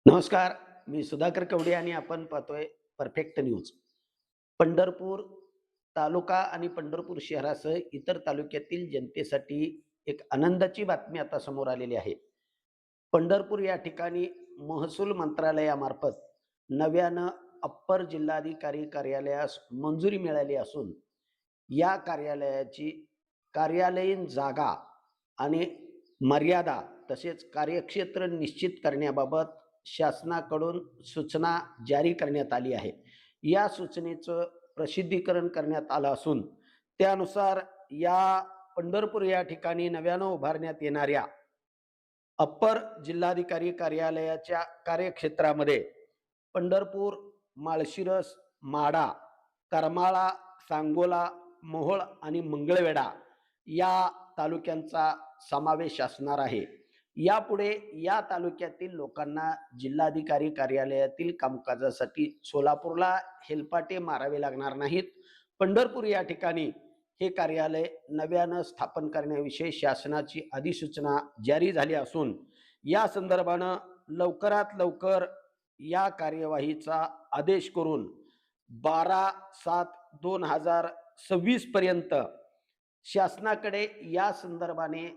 नमस्कार. मी सुधाकर कवडे आणि आपण पाहतोय परफेक्ट न्यूज. पंढरपूर तालुका आणि पंढरपूर शहरासह इतर तालुक्यातील जनतेसाठी एक आनंदाची बातमी आता समोर आलेली आहे. पंढरपूर या ठिकाणी महसूल मंत्रालयामार्फत नव्यानं अप्पर जिल्हाधिकारी कार्यालयास मंजुरी मिळाली असून या कार्यालयाची कार्यालयीन जागा आणि मर्यादा तसेच कार्यक्षेत्र निश्चित करण्याबाबत शासनाकडून सूचना जारी करण्यात आली आहे. या सूचनेचं प्रसिद्धीकरण करण्यात आलं असून त्यानुसार या पंढरपूर या ठिकाणी नव्यानं उभारण्यात येणाऱ्या अप्पर जिल्हाधिकारी कार्यालयाच्या कार्यक्षेत्रामध्ये पंढरपूर, माळशिरस, माढा, करमाळा, सांगोला, मोहोळ आणि मंगळवेढा या तालुक्यांचा समावेश असणार आहे. यापुढे या तालुक्यातील लोकांना जिल्हाधिकारी कार्यालयातील कामकाजासाठी सोलापूरला हेलपाटे मारावे लागणार नाहीत. पंढरपूर या ठिकाणी हे कार्यालय नव्यानं स्थापन करण्याविषयी शासनाची अधिसूचना जारी झाली असून या संदर्भानं लवकरात लवकर या कार्यवाहीचा आदेश करून 12/7/2026 पर्यंत शासनाकडे या संदर्भाने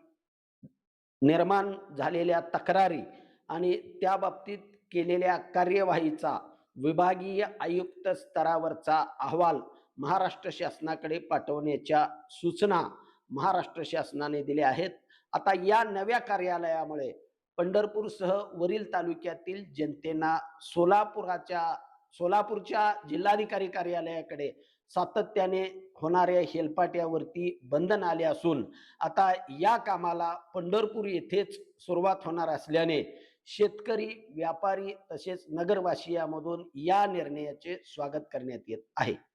निर्माण झालेल्या तक्रारी आणि त्या बाबतीत केलेल्या कार्यवाहीचा विभागीय आयुक्त स्तरावरचा अहवाल महाराष्ट्र शासनाकडे पाठवण्याच्या सूचना महाराष्ट्र शासनाने दिल्या आहेत. आता या नव्या कार्यालयामुळे पंढरपूरसह वरील तालुक्यातील जनतेना सोलापूरच्या जिल्हाधिकारी कार्यालयाकडे सातत्याने होणाऱ्या हेलपाट्यावरती बंधन आले असून आता या कामाला पंढरपूर येथेच सुरुवात होणार असल्याने शेतकरी, व्यापारी तसेच नगरवासियांमधून या निर्णयाचे स्वागत करण्यात येत आहे.